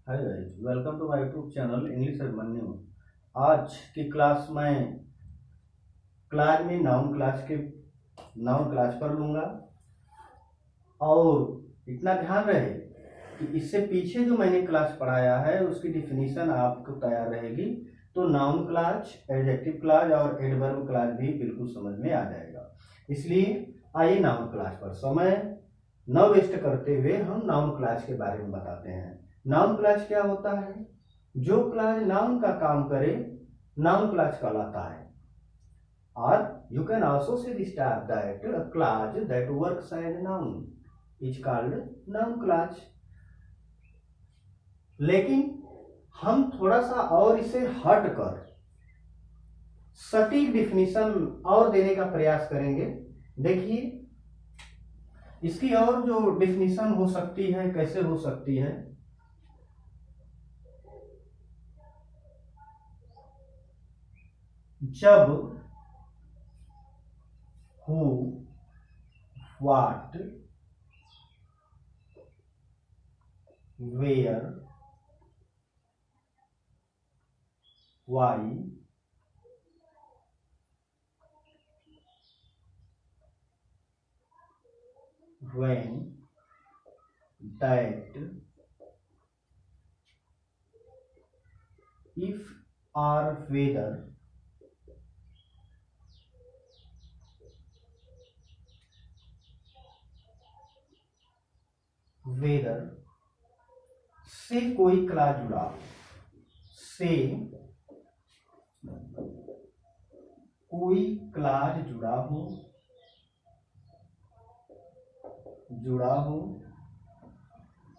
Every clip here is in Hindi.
Hi guys, welcome to my YouTube channel English Abhimanyu. आज की क्लास में क्लास में नाउन क्लास पर लूँगा और इतना ध्यान रहे कि इससे पीछे जो मैंने क्लास पढ़ाया है उसकी डिफिनीशन आपको तैयार रहेगी, तो नाउन क्लास, एडजेक्टिव क्लास और एडवर्ब क्लास भी बिल्कुल समझ में आ जाएगा। इसलिए आइए नाउन क्लास पर समय न वेस्ट करते हुए हम नाउन क्लास के बारे में बताते हैं। नाउन क्लास क्या होता है? जो क्लास नाउन का काम करे नाउन क्लास कहलाता है। और you can also say this type that a class that works as a noun is called noun class। लेकिन हम थोड़ा सा और इसे हट कर सटीक डिफिनीशन और देने का प्रयास करेंगे। देखिए, इसकी और जो डिफिनीशन हो सकती है, कैसे हो सकती है। जब who, what, where, why, when, that, if or whether, से कोई क्लास जुड़ा, से कोई क्लास जुड़ा हो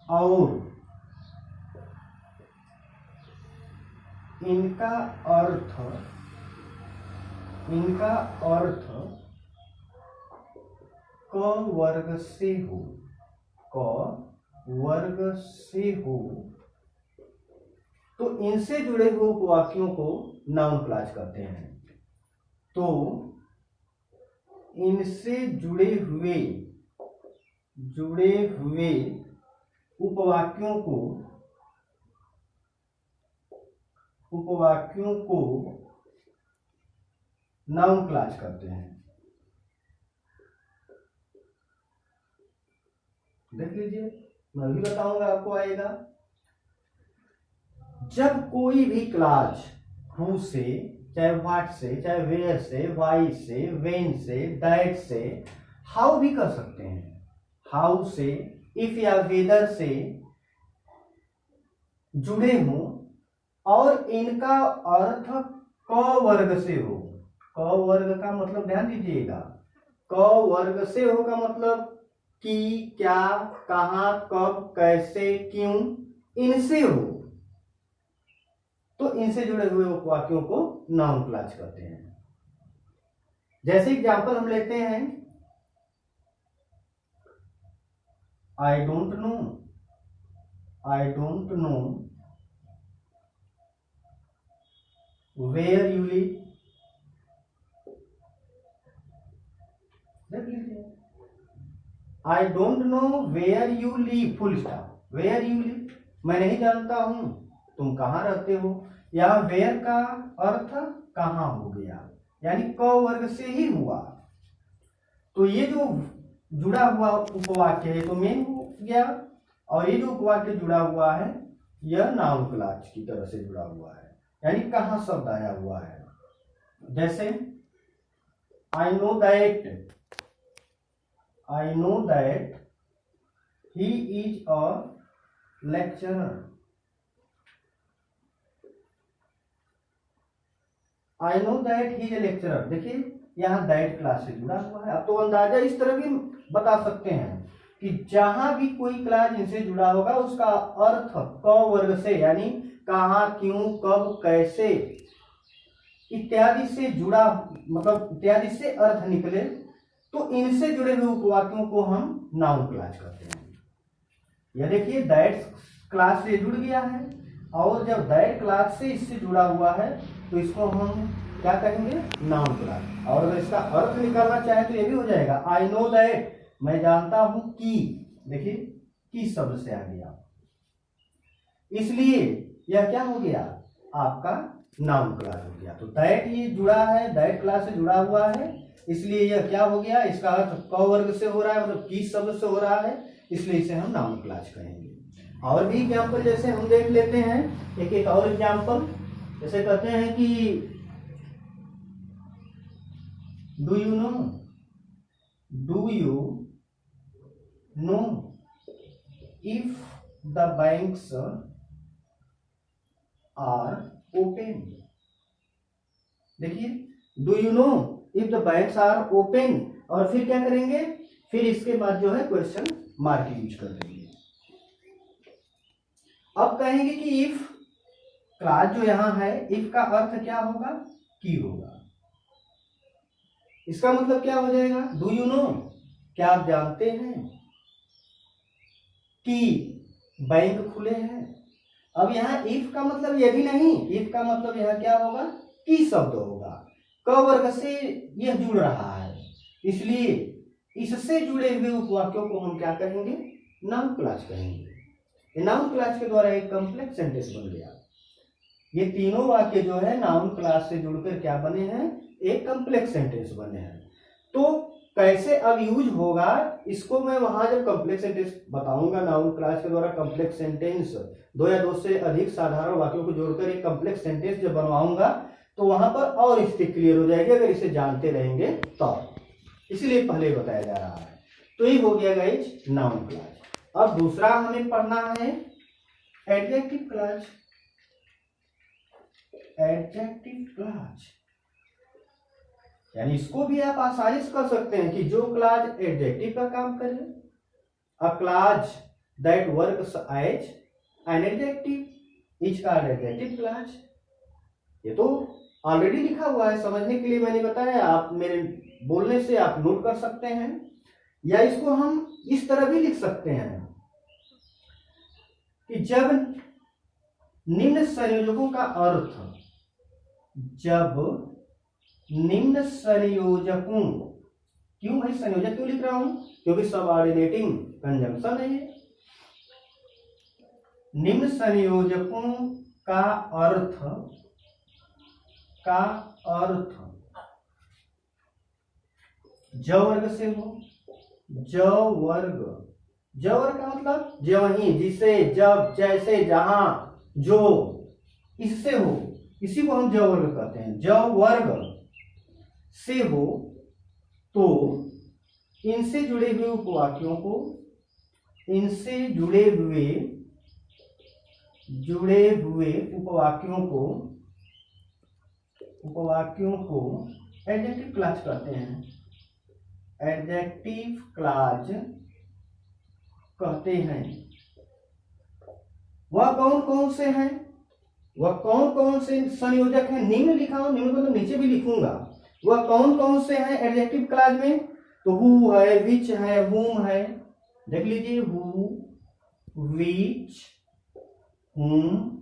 और इनका अर्थ क वर्ग से हो, तो इनसे जुड़े हुए उपवाक्यों को नाउन क्लास कहते हैं। तो इनसे जुड़े हुए उपवाक्यों को नाउन क्लास कहते हैं। देख लीजिए, मैं भी बताऊंगा, आपको आएगा। जब कोई भी क्लास हु से, चाहे व्हाट से, चाहे वेयर से, वाई से, वेन से, दैट से, हाउ भी कर सकते हैं, हाउ से, इफ या वेदर से जुड़े हों और इनका अर्थ क वर्ग से हो। क वर्ग का मतलब ध्यान दीजिएगा, क वर्ग से हो का मतलब कि, क्या, कहां, कब, कैसे, क्यों, इनसे हो, तो इनसे जुड़े हुए उपवाक्यों को नाउन क्लास कहते हैं। जैसे एग्जांपल हम लेते हैं, I don't know where you live. देख लीजिए, I don't know where you live, full stop, where you live, मैं नहीं जानता हूं तुम कहां रहते हो। यहां वेयर का अर्थ कहां हो गया, यानी क वर्ग से ही हुआ, तो ये जो जुड़ा हुआ उपवाक्य है तो मेन हो गया, और ये जो उपवाक्य जुड़ा हुआ है यह नाउन क्लास की तरह से जुड़ा हुआ है, यानी कहां शब्द आया हुआ है। जैसे I know that he is a lecturer. I know that he is a lecturer. देखिए, यहां दैट क्लास से जुड़ा हुआ है। अब तो अंदाजा इस तरह भी बता सकते हैं कि जहां भी कोई क्लास इनसे जुड़ा होगा उसका अर्थ क वर्ग से, यानी कहां, क्यों, कब, कैसे इत्यादि से जुड़ा, मतलब इत्यादि से अर्थ निकले, तो इनसे जुड़े हुए उपवाक्यों को हम नाउन क्लास कहते हैं। यह देखिए, दैट क्लास से जुड़ गया है, और जब दैट क्लास से इससे जुड़ा हुआ है तो इसको हम क्या कहेंगे, नाउन क्लास। और अगर इसका अर्थ निकालना चाहे तो ये भी हो जाएगा, आई नो दैट, मैं जानता हूं कि, देखिए कि शब्द से आ गया। इसलिए यह क्या हो गया, आपका नाउन क्लास हो गया। तो दैट ये जुड़ा है, दैट क्लास से जुड़ा हुआ है, इसलिए यह क्या हो गया, इसका अर्थ क वर्ग से हो रहा है, मतलब किस शब्द से हो रहा है, इसलिए इसे हम नाउन क्लास कहेंगे। और भी एग्जाम्पल जैसे हम देख लेते हैं, एक एक और एग्जाम्पल, जैसे कहते हैं कि do you know if the banks are open. देखिए, do you know if the banks are open, और फिर क्या करेंगे, फिर इसके बाद जो है क्वेश्चन मार्क यूज कर देंगे। अब कहेंगे कि इफ क्लास जो यहां है, इफ का अर्थ क्या होगा, की होगा। इसका मतलब क्या हो जाएगा, डू यू नो, क्या आप जानते हैं कि बैंक खुले हैं। अब यहाँ इफ का मतलब ये भी नहीं, इफ का मतलब यह क्या होगा, की शब्द होगा, क वर्ग से यह जुड़ रहा है, इसलिए इससे जुड़े हुए उपवाक्यों को हम क्या कहेंगे, नाउन क्लास कहेंगे। नाउन क्लास के द्वारा एक कॉम्प्लेक्स सेंटेंस बन गया। ये तीनों वाक्य जो है नाउन क्लास से जुड़कर क्या बने हैं, एक कॉम्प्लेक्स सेंटेंस बने हैं। तो कैसे अब यूज होगा, इसको मैं वहां जब कॉम्प्लेक्स सेंटेंस बताऊंगा, नाउन क्लास के द्वारा कॉम्प्लेक्स सेंटेंस, दो या दो से अधिक साधारण वाक्यों को जोड़कर एक कॉम्प्लेक्स सेंटेंस जब बनवाऊंगा, तो वहां पर और स्थिति क्लियर हो जाएगी अगर इसे जानते रहेंगे तो। इसलिए पहले बताया जा रहा है। तो ये हो गया गाइस नाउन क्लास। अब दूसरा हमें पढ़ना है एडजेक्टिव क्लास। एडजेक्टिव क्लास यानी इसको भी आप आसानी से कर सकते हैं कि जो क्लास एडजेक्टिव का काम करे, a class that works as an adjective is called adjective class. ये तो ऑलरेडी लिखा हुआ है, समझने के लिए मैंने बताया, आप मेरे बोलने से आप नोट कर सकते हैं, या इसको हम इस तरह भी लिख सकते हैं कि जब निम्न संयोजकों का अर्थ, जब निम्न संयोजकों, क्यों भाई संयोजक क्यों लिख रहा हूं, क्योंकि सबऑर्डिनेटिंग कंजंक्शन है ये। निम्न संयोजकों का अर्थ ज वर्ग से हो, ज वर्ग, ज वर्ग का मतलब ज्यों, जिसे, जब, जैसे, जहां, जो, इससे हो, इसी को हम ज वर्ग कहते हैं। ज वर्ग से हो तो इनसे जुड़े हुए उपवाक्यों को, इनसे जुड़े हुए उपवाक्यों को एडजेक्टिव क्लास कहते हैं। एडजेक्टिव क्लास कहते हैं। वह कौन कौन से हैं, वह कौन कौन से संयोजक हैं, निम्न लिखा हूं, निम्न मतलब नीचे भी लिखूंगा। वह कौन कौन से हैं एडजेक्टिव क्लास में, तो हु है, विच है, हुम है, देख लीजिए, हु, विच, हुम,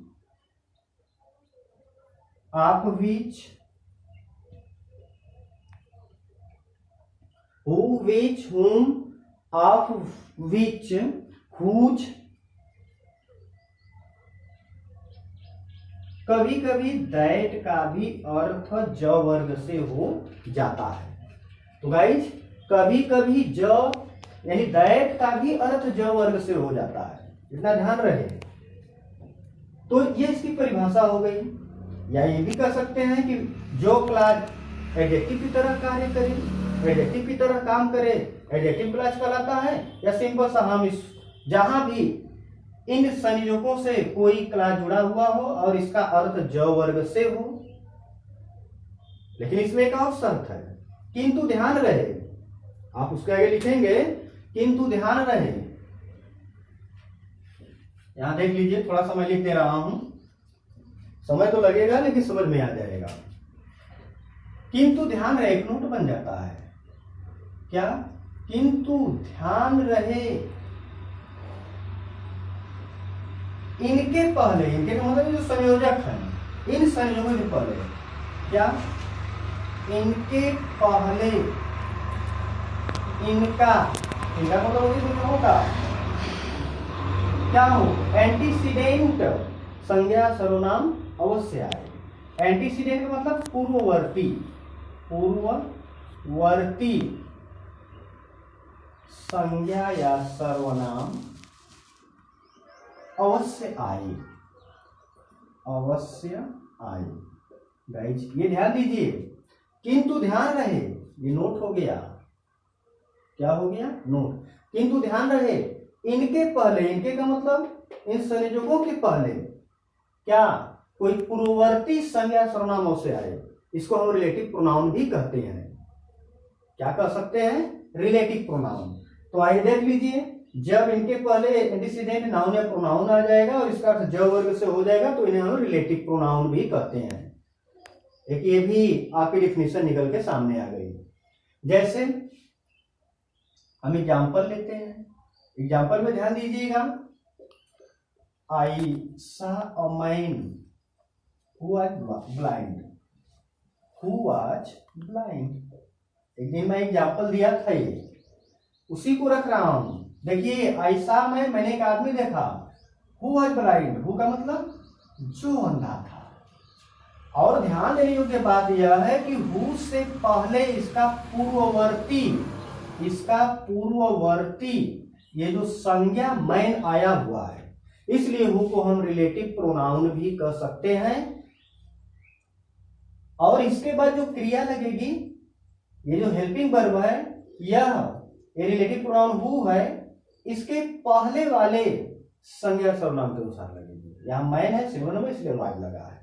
ऑफ विच, हु, विच, हुम, ऑफ विच, हुज। कभी कभी दैट का भी अर्थ ज वर्ग से हो जाता है। तो गाइज कभी कभी ज यानी दैट का भी अर्थ ज वर्ग से हो जाता है, इतना ध्यान रहे। तो ये इसकी परिभाषा हो गई। या ये भी कह सकते हैं कि जो क्लास एडजेक्टिव की तरह कार्य करे, एडजेक्टिव की तरह काम करे, एडजेक्टिव क्लास कहलाता है। या सिंपल सा हम इस जहां भी इन संयोजकों से कोई क्लास जुड़ा हुआ हो और इसका अर्थ ज वर्ग से हो, लेकिन इसमें एक और शर्त है, किंतु ध्यान रहे, आप उसके आगे लिखेंगे किंतु ध्यान रहे। यहां देख लीजिए, थोड़ा सा मैं लिख दे रहा हूं, समय तो लगेगा लेकिन समझ में आ जाएगा। किंतु ध्यान रहे एक नोट बन जाता है, क्या, किंतु ध्यान रहे इनके पहले, इनके का मतलब जो संयोजक हैं, इन संयोजकों के पहले, क्या, इनके पहले, इनका मतलब होगा, क्या हो, एंटीसीडेंट संज्ञा सर्वनाम अवश्य आए। एंटीसीडेंट का मतलब पूर्ववर्ती, पूर्ववर्ती संज्ञा या सर्वनाम अवश्य आए, अवश्य आए। गाइज ये ध्यान दीजिए, किंतु ध्यान रहे, ये नोट हो गया, क्या हो गया, नोट। किंतु ध्यान रहे, इनके पहले, इनके का मतलब इन संयोजकों के पहले क्या कोई पूर्ववर्ती संज्ञा सर्वनाम अवश्य आए, इसको हम रिलेटिव प्रोनाउन भी कहते हैं। क्या कह सकते हैं, रिलेटिव प्रोनाउन। तो आइए देख लीजिए, जब इनके पहले एंटीसीडेंट नाउन या प्रोनाउन आ जाएगा और इसका अर्थ ज वर्ग से हो जाएगा तो इन्हें हम रिलेटिव प्रोनाउन भी कहते हैं। एक ये भी आपकी डिफिनेशन निकल के सामने आ गई। जैसे हम एग्जाम्पल लेते हैं, एग्जाम्पल में ध्यान दीजिएगा, आई सा a man who was blind, who was blind. एक दिन मैं एग्जाम्पल दिया था, ये उसी को रख रहा हूं। देखिए ऐसा में मैंने एक आदमी देखा, हु वाज ब्लाइंड, हु का मतलब जो अंधा था। और ध्यान देने योग्य बात यह है कि हु से पहले इसका पूर्ववर्ती, इसका पूर्ववर्ती ये जो संज्ञा मैन आया हुआ है, इसलिए हु को हम रिलेटिव प्रोनाउन भी कह सकते हैं। और इसके बाद जो क्रिया लगेगी, ये जो हेल्पिंग वर्ब है, यह ये रिलेटिव प्रोनाउन हु है, इसके पहले वाले संज्ञा सर्वनाम के अनुसार लगेगी। यहां मैन है सिनोनिम में, इसलिए वाज लगा है।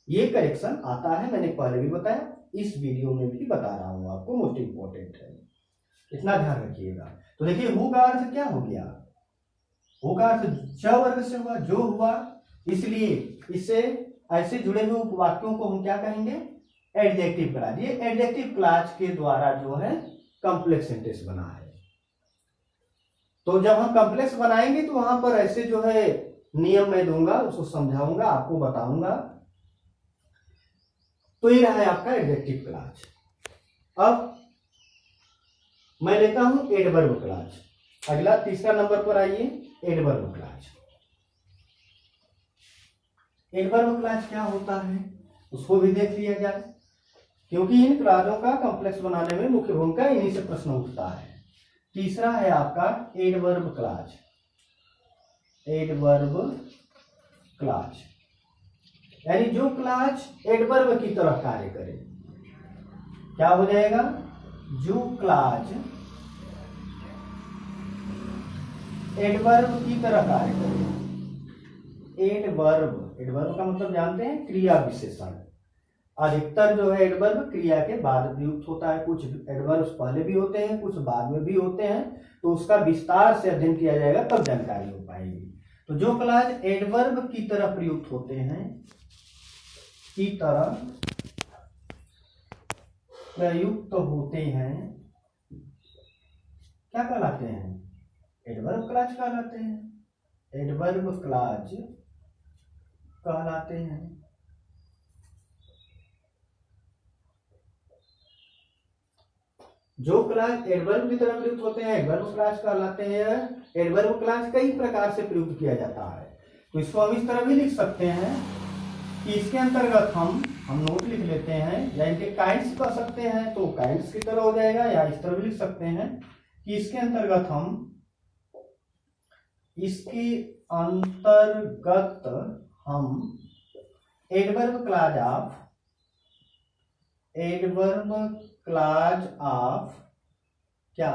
ये करेक्शन आता है, मैंने पहले भी बताया, इस वीडियो में भी बता रहा हूं आपको, मोस्ट इंपॉर्टेंट है, इतना ध्यान रखिएगा। तो देखिए हु का अर्थ क्या हो गया, हु का अर्थ ज वर्ग से हुआ, जो हुआ, इसलिए इससे ऐसे जुड़े हुए उपवाक्यों को हम क्या कहेंगे, एडजेक्टिव क्लॉज। ये एडजेक्टिव क्लॉज के द्वारा जो है कॉम्प्लेक्स सेंटेंस बना है। तो जब हम कॉम्प्लेक्स बनाएंगे तो वहां पर ऐसे जो है नियम मैं दूंगा, उसको समझाऊंगा, आपको बताऊंगा। तो ये रहा है आपका एडजेक्टिव क्लॉज। अब मैं लेता हूं एडवर्ब क्लॉज। अगला तीसरा नंबर पर आइए, एडवर्ब क्लॉज। एडवर्ब क्लॉज क्या होता है उसको भी देख लिया जाए, क्योंकि इन क्लॉजों का कॉम्प्लेक्स बनाने में मुख्य भूमिका इन्हीं से प्रश्न उठता है। तीसरा है आपका एडवर्ब क्लॉज। एडवर्ब क्लॉज यानी जो क्लॉज एडवर्ब की तरह कार्य करे। क्या हो जाएगा, जो क्लॉज एडवर्ब की तरह कार्य करे। एडवर्ब, एडवर्ब का मतलब जानते हैं, क्रिया विशेषण। अधिकतर जो है एडवर्ब क्रिया के बाद प्रयुक्त होता है, कुछ एडवर्ब पहले भी होते हैं, कुछ बाद में भी होते हैं। तो उसका विस्तार से अध्ययन किया जाएगा तब जानकारी हो पाएगी। तो जो क्लॉज एडवर्ब की तरह प्रयुक्त होते हैं, की तरह प्रयुक्त होते हैं, क्या कहलाते हैं, एडवर्ब क्लॉज कहलाते हैं। एडवर्ब क्लॉज कहलाते हैं। जो क्लॉज एडवर्ब की तरह प्रयुक्त होते हैं एडवर्ब क्लॉज कहलाते हैं। एडवर्ब क्लॉज कई प्रकार से प्रयुक्त किया जाता है। तो इसको हम इस तरह भी लिख सकते हैं कि इसके अंतर्गत हम नोट लिख लेते हैं, या इनके काइंड्स कह सकते हैं तो काइंड्स की तरह हो जाएगा, या इस तरह भी लिख सकते हैं कि इसके अंतर्गत हम एडवर्ब क्लॉज ऑफ क्या,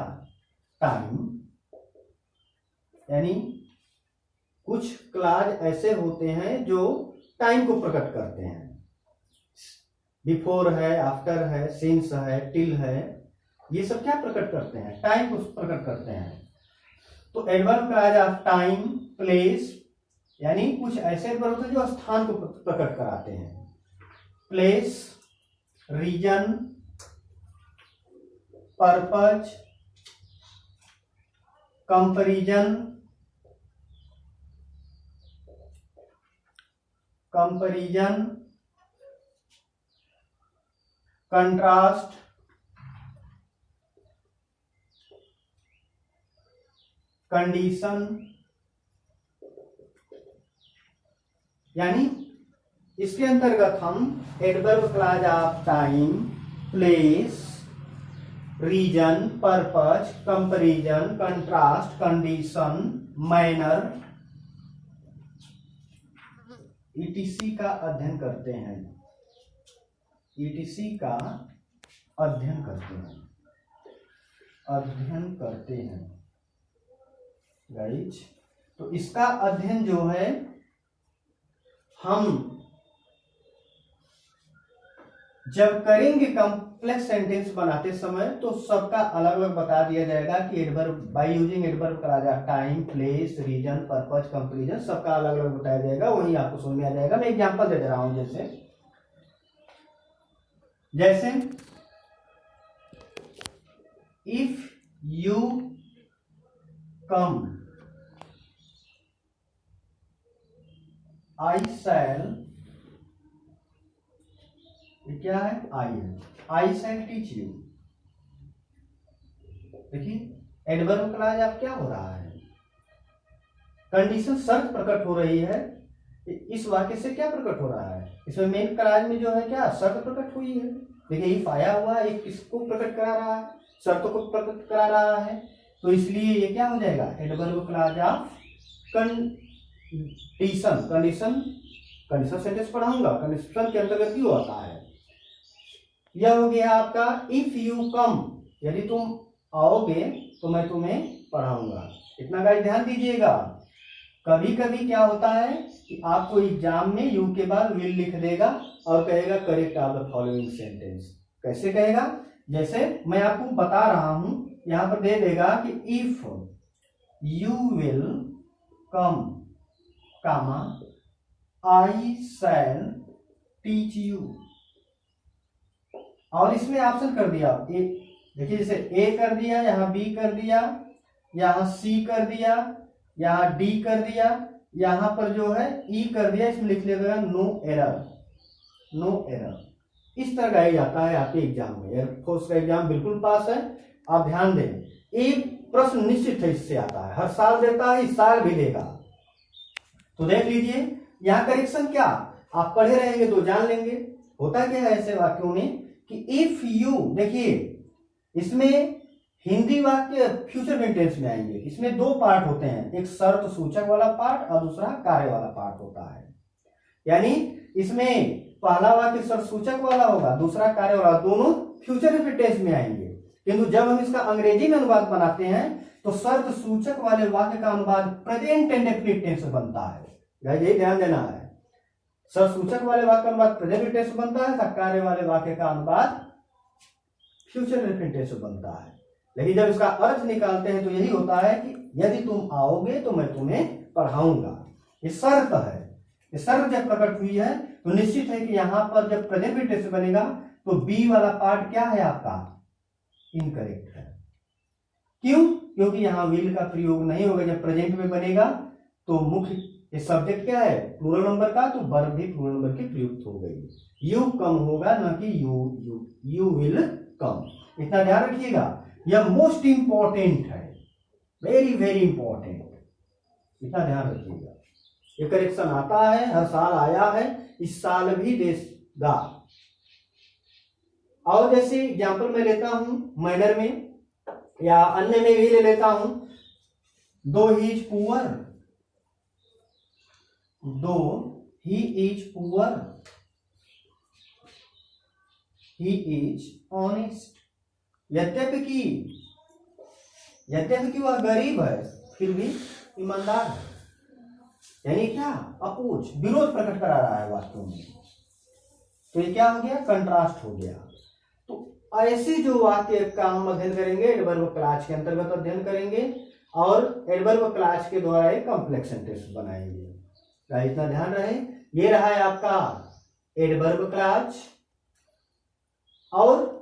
टाइम, यानी कुछ क्लॉज ऐसे होते हैं जो टाइम को प्रकट करते हैं। बिफोर है, आफ्टर है, सिंस है, टिल है, ये सब क्या प्रकट करते हैं, टाइम को प्रकट करते हैं। तो adverb clause of time, place, यानी कुछ ऐसे एडवर्ब होते हैं जो स्थान को प्रकट कराते हैं। Place, reason, purpose, comparison, contrast, condition, यानी इसके अंतर्गत हम adverb clause of time, place, reason, purpose, comparison, contrast, condition, manner etc का अध्ययन करते हैं। ईटीसी का अध्ययन करते हैं गाइज। तो इसका अध्ययन जो है हम जब करेंगे कॉम्प्लेक्स सेंटेंस बनाते समय तो सबका अलग अलग बता दिया जाएगा कि adverb by using adverb clause of time, place, reason, purpose, comparison सबका अलग अलग बताया जाएगा। वही आपको समझ में आ जाएगा। मैं एग्जांपल दे रहा हूं, जैसे इफ यू कम आई शैल, ये क्या है? आई है। आई शैल टीच यू। देखिए एडवर्ब क्लॉज आप क्या हो रहा है, कंडीशन शर्त प्रकट हो रही है। इस वाक्य से क्या प्रकट हो रहा है? इसमें मेन क्लॉज में जो है क्या शर्त प्रकट हुई है। देखिए इफ आया हुआ है, ये किसको प्रकट करा रहा है? शर्त को प्रकट करा रहा है। तो इसलिए ये क्या हो जाएगा? Adverb clause of condition. Condition sentence पढ़ाऊंगा, कंडीशन के अंतर्गत क्यों आता है। यह हो गया आपका इफ यू कम, यदि तुम आओगे तो मैं तुम्हें पढ़ाऊंगा। इतना गाइस ध्यान दीजिएगा। कभी कभी क्या होता है कि आपको एग्जाम में यू के बाद विल लिख देगा और कहेगा correct of the following sentence. कैसे कहेगा? जैसे मैं आपको बता रहा हूं, यहां पर दे देगा कि if you will come comma I shall teach you. और इसमें ऑप्शन कर दिया ए, देखिए जैसे ए कर दिया, यहाँ बी कर दिया, यहाँ सी कर दिया, यहाँ डी कर दिया, यहाँ पर जो है ई कर दिया। इसमें लिख लिया नो एरर, नो एरर। इस तरह गाया जाता है आपके एग्जाम में। एयरफोर्स का एग्जाम बिल्कुल पास है, आप ध्यान दें। एक प्रश्न निश्चित है इससे आता है, हर साल देता है, इस साल भी देगा। तो देख लीजिए यहाँ करेक्शन क्या, आप पढ़े रहेंगे तो जान लेंगे। होता क्या है ऐसे वाक्यों में कि इफ यू, देखिए इसमें हिंदी वाक्य फ्यूचर में टेंस में आएंगे। इसमें दो पार्ट होते हैं, एक शर्त सूचक वाला पार्ट और दूसरा कार्य वाला पार्ट होता है। यानी इसमें पहला वाक्य शर्त सूचक वाला होगा, दूसरा कार्य वाला, दोनों फ्यूचर में टेंस में आएंगे। किंतु जब हम इसका अंग्रेजी में अनुवाद बनाते हैं तो शर्त सूचक वाले वाक्य का अनुवाद प्रेजेंट इंडेफिनिट टेंस बनता है। यही ध्यान देना है। शर्त सूचक वाले वाक्य का अनुवाद प्रेजेंट टेंस बनता है, कार्य वाले वाक्य का अनुवाद फ्यूचर इंडेफिनिट टेंस बनता है। लेकिन जब इसका अर्थ निकालते हैं तो यही होता है कि यदि तुम आओगे तो मैं तुम्हें पढ़ाऊंगा। ये शर्त है। ये शर्त जब प्रकट हुई है तो निश्चित है कि यहां पर जब प्रेजेंट टेंस बनेगा तो बी वाला पार्ट क्या है आपका? इनकरेक्ट है। क्यों? क्योंकि यहां विल का प्रयोग नहीं होगा। जब प्रेजेंट में बनेगा तो मुख्य ये सब्जेक्ट क्या है? प्लूरल नंबर का, तो वर्ब भी प्लूरल नंबर की प्रयुक्त हो गई। यू कम होगा, न कि यू विल कम। इतना ध्यान रखिएगा, यह मोस्ट इंपॉर्टेंट है, वेरी वेरी इंपॉर्टेंट। इतना ध्यान रखिएगा। ये करेक्शन आता है, हर साल आया है, इस साल भी देगा। और जैसे एग्जाम्पल मैं लेता हूं मैनर में या अन्य में भी ले लेता हूं। दो ही इज पुअर, दो he is poor, he is honest. यद्यपि वह गरीब है फिर भी ईमानदार है। यानी क्या? अपोज, विरोध प्रकट करा रहा है वास्तव में। तो ये क्या हो गया? कंट्रास्ट हो गया। तो ऐसे जो वाक्य का हम अध्ययन करेंगे, एडवर्ब क्लॉज के अंतर्गत अध्ययन करेंगे और एडवर्ब क्लॉज के द्वारा एक कॉम्प्लेक्स सेंटेंस बनाएंगे। इतना ध्यान रहे। ये रहा है आपका एडवर्ब क्लॉज, और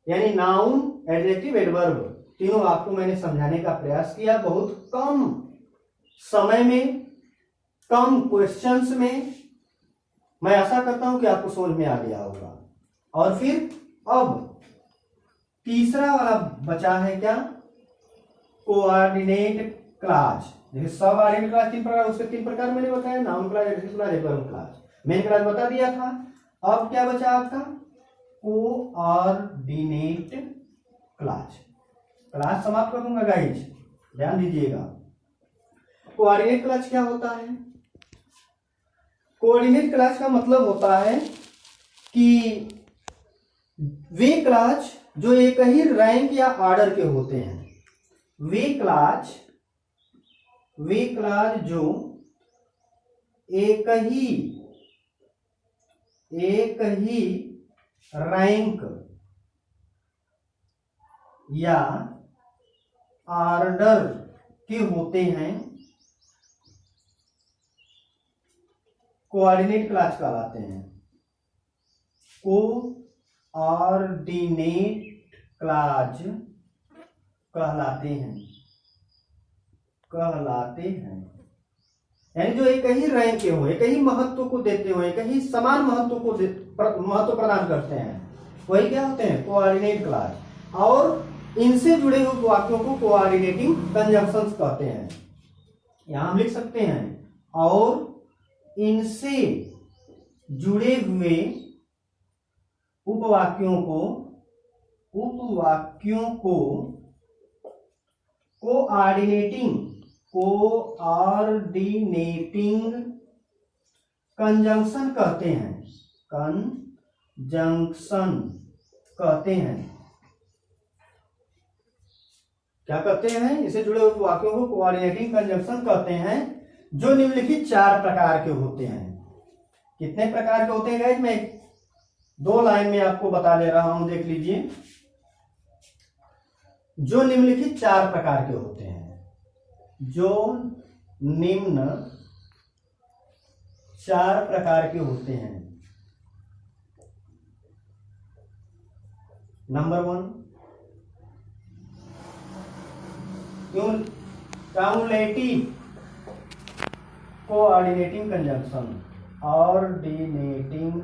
यानी नाउन, एडजेक्टिव, एडवर्ब, तीनों आपको मैंने समझाने का प्रयास किया। बहुत कम समय में, कम क्वेश्चंस में। मैं आशा करता हूं कि आपको समझ में आ गया होगा। और फिर अब तीसरा वाला बचा है क्या? Coordinate clause. देखिए सब ऑर्डिनेट क्लास 3 प्रकार, उसके 3 प्रकार मैंने बताया, noun class, adjective class, adverb class. Main class बता दिया था। अब क्या बचा आपका? Coordinate class. क्लास समाप्त कर दूंगा गाइज, ध्यान दीजिएगा। कोऑर्डिनेट क्लास क्या होता है? कोऑर्डिनेट क्लास का मतलब होता है कि वे क्लास जो एक ही रैंक या ऑर्डर के होते हैं, वे क्लास जो एक ही रैंक या ऑर्डर के होते हैं, कोऑर्डिनेट क्लास कहलाते हैं। कोऑर्डिनेट क्लास कहलाते हैं यानी जो एक ही रैंक के हो, एक ही महत्व को देते हो, एक ही समान महत्व को महत्व प्रदान करते हैं, वही क्या होते हैं? Coordinate class. और इनसे जुड़े हुए वाक्यों को कोऑर्डिनेटिंग कंजंक्शंस कहते हैं। यहां हम लिख सकते हैं, और इनसे जुड़े हुए उपवाक्यों को कोऑर्डिनेटिंग कंजंक्शन कहते हैं। क्या कहते हैं? इससे जुड़े हुए वाक्यों को कोऑर्डिनेटिंग कंजंक्शन कहते हैं, जो निम्नलिखित 4 प्रकार के होते हैं। कितने प्रकार के होते हैं गाइस? मैं 2 लाइन में आपको बता दे रहा हूं, देख लीजिए। जो निम्नलिखित 4 प्रकार के होते हैं, जो निम्न 4 प्रकार के होते हैं। Number 1, cumulative coordinating conjunction. Ordinating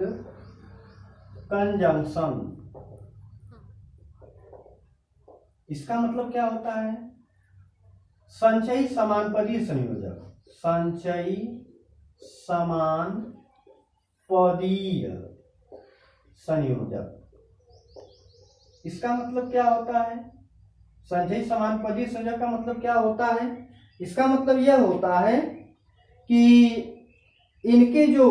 conjunction, इसका मतलब क्या होता है? संचयी समानपदीय संयोजक। संचयी समानपदीय संयोजक, इसका मतलब क्या होता है? संचयी समानपदीय संयोजक का मतलब क्या होता है? इसका मतलब यह होता है कि इनके जो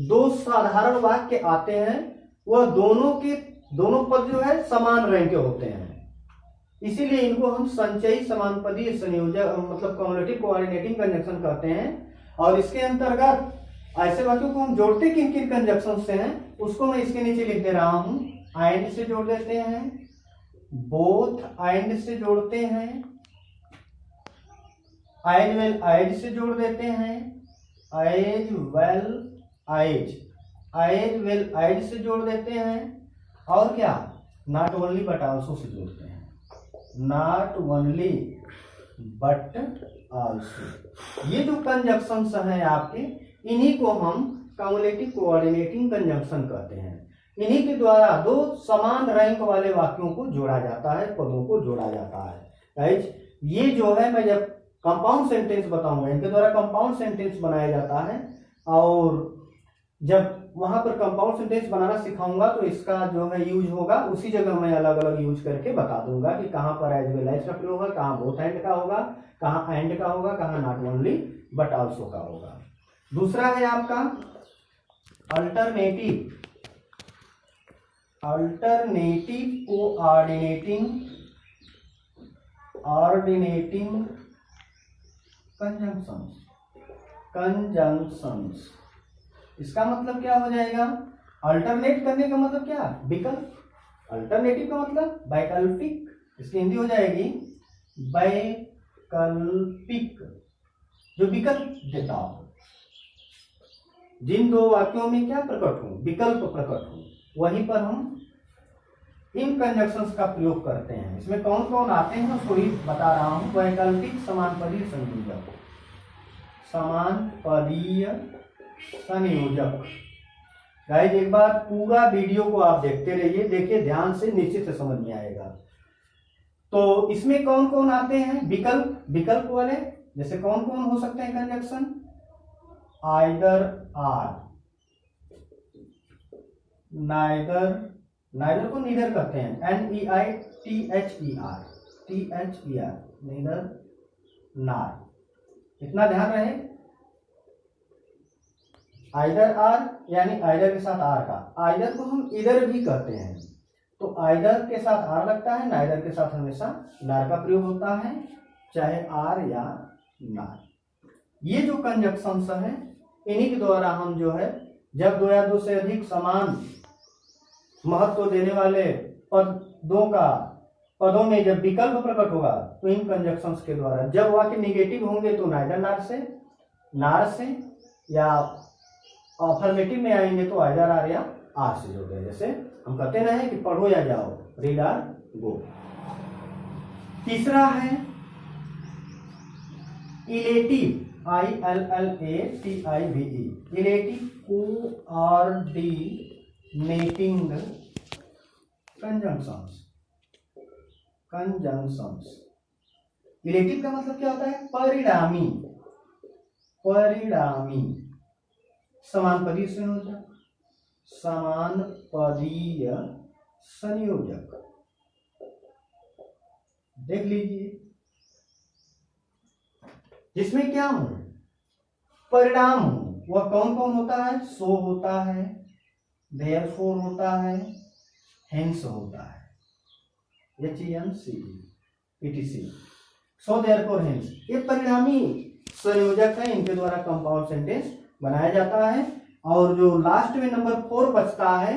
2 साधारण वाक्य आते हैं, वह दोनों पद जो है समान रैंक के होते हैं, इसीलिए इनको हम संचयी समानपदीय संयोजक मतलब क्यूमुलेटिव कोऑर्डिनेटिंग कंजंक्शन कहते हैं। और इसके अंतर्गत ऐसे वाक्यों को हम जोड़ते किन किन कंजंक्शन से हैं, उसको मैं इसके नीचे लिख दे रहा हूं। एंड से जोड़ देते हैं, बोथ एंड से जोड़ते हैं, एज वेल एज से जोड़ देते हैं, एज वेल एज से जोड़ देते हैं, और क्या? Not only but also say जोड़ते हैं। नॉट ओनली बट आल्सो, ये जो कंजंक्शंस हैं आपके, इन्हीं को हम क्यूमुलेटिव कोऑर्डिनेटिंग कंजंक्शन कहते हैं। इन्हीं के द्वारा 2 समान रैंक वाले वाक्यों को जोड़ा जाता है, पदों को जोड़ा जाता है। राइट, ये जो है मैं जब कंपाउंड सेंटेंस बताऊंगा, इनके द्वारा कंपाउंड सेंटेंस बनाया जाता है, और जब वहां पर कंपाउंड सेंटेंस बनाना सिखाऊंगा तो इसका जो है यूज होगा, उसी जगह मैं अलग अलग यूज करके बता दूंगा कि कहां पर एज वेल एज का प्रयोग होगा, कहां बोथ एंड का होगा, कहां एंड का होगा, कहां नॉट ओनली बट आल्सो का होगा। दूसरा है आपका अल्टरनेटिव कोऑर्डिनेटिंग कंजंक्शंस। इसका मतलब क्या हो जाएगा? अल्टरनेट करने का मतलब क्या? विकल्प। अल्टरनेटिव का मतलब वैकल्पिक, इसकी हिंदी हो जाएगी वैकल्पिक, जो विकल्प देता हो। जिन 2 वाक्यों में क्या प्रकट हो? विकल्प प्रकट हो, वहीं पर हम इन कंजंक्शंस का प्रयोग करते हैं। इसमें कौन कौन आते हैं उसको भी बता रहा हूं। वैकल्पिक समानपदीय संयोजक, समानपदीय संयोजक। गाइस एक बार पूरा वीडियो को आप देखते रहिए, देखिए ध्यान से, निश्चित से समझ में आएगा। तो इसमें कौन कौन आते हैं? विकल्प वाले, जैसे कौन कौन हो सकते हैं कंजक्शन? आइदर आर, नाइदर को नीदर कहते हैं, NEITHER, नीदर नार, इतना ध्यान रहे। आइदर आर यानी आइदर के साथ आर का, आइदर को हम इधर भी कहते हैं, तो आइदर के साथ आर लगता है, नाइदर के साथ हमेशा नार का प्रयोग होता है, चाहे आर या नार। ये जो कंजक्शंस है इन्हीं के द्वारा हम जो है जब दो या दो से अधिक समान महत्व देने वाले पदों में जब विकल्प प्रकट होगा तो इन कंजक्शंस के द्वारा, जब वाक्य निगेटिव होंगे तो नाइदर नार से, या अफर्मेटिव में आएंगे तो आइदर आर या आर से जोड़ते हैं। जैसे हम कहते रहे कि पढ़ो या जाओ, रीड आर गो। तीसरा है illative, ILLATIVE, illative coordinating conjunctions. Illative का मतलब क्या होता है? परिणामी समानपदीय संयोजक। देख लीजिए, जिसमें क्या हो? परिणाम हो। वह कौन कौन होता है? सो होता है, देयरफॉर होता है, हेंस होता है, HENCE, सो देयरफॉर हेंस। ये परिणामी संयोजक है, इनके द्वारा कंपाउंड सेंटेंस बनाया जाता है। और जो लास्ट में नंबर 4 बचता है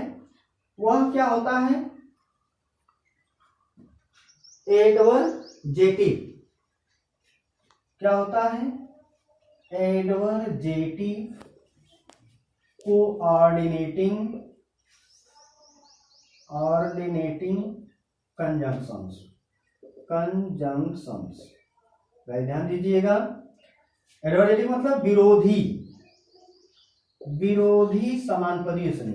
वह क्या होता है? एडवर्जेटिव। क्या होता है? एडवर्जेटिव कोऑर्डिनेटिंग कंजंक्शंस। ध्यान दीजिएगा, एडवर्जेटिव मतलब विरोधी समानपदीय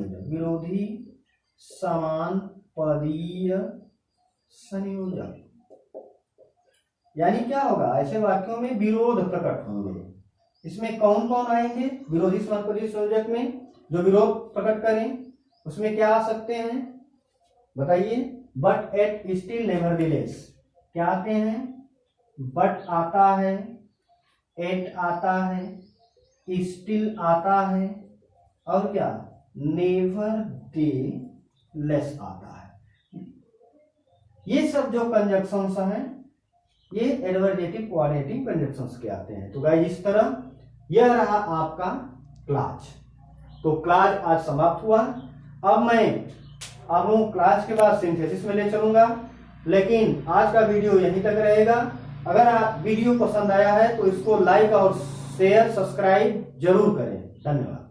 संयोजक। यानी क्या होगा? ऐसे वाक्यों में विरोध प्रकट होंगे। इसमें कौन कौन आएंगे? विरोधी समानपदीय संयोजक में जो विरोध प्रकट करें उसमें क्या आ सकते हैं बताइए? But, yet, still, nevertheless. क्या आते हैं? बट आता है, एट आता है, स्टिल आता है, और क्या? नेवरदलेस आता है। ये सब जो कंजक्शंस हैं ये एडवर्जेटिव कोऑर्डिनेटिंग कंजक्शंस के आते हैं। तो गाइस, इस तरह यह रहा आपका क्लास। तो क्लास आज समाप्त हुआ। अब मैं आपको क्लास के बाद सिंथेसिस में ले चलूंगा, लेकिन आज का वीडियो यहीं तक रहेगा। अगर आप वीडियो पसंद आया है तो इसको लाइक और शेयर, सब्सक्राइब जरूर करें। धन्यवाद।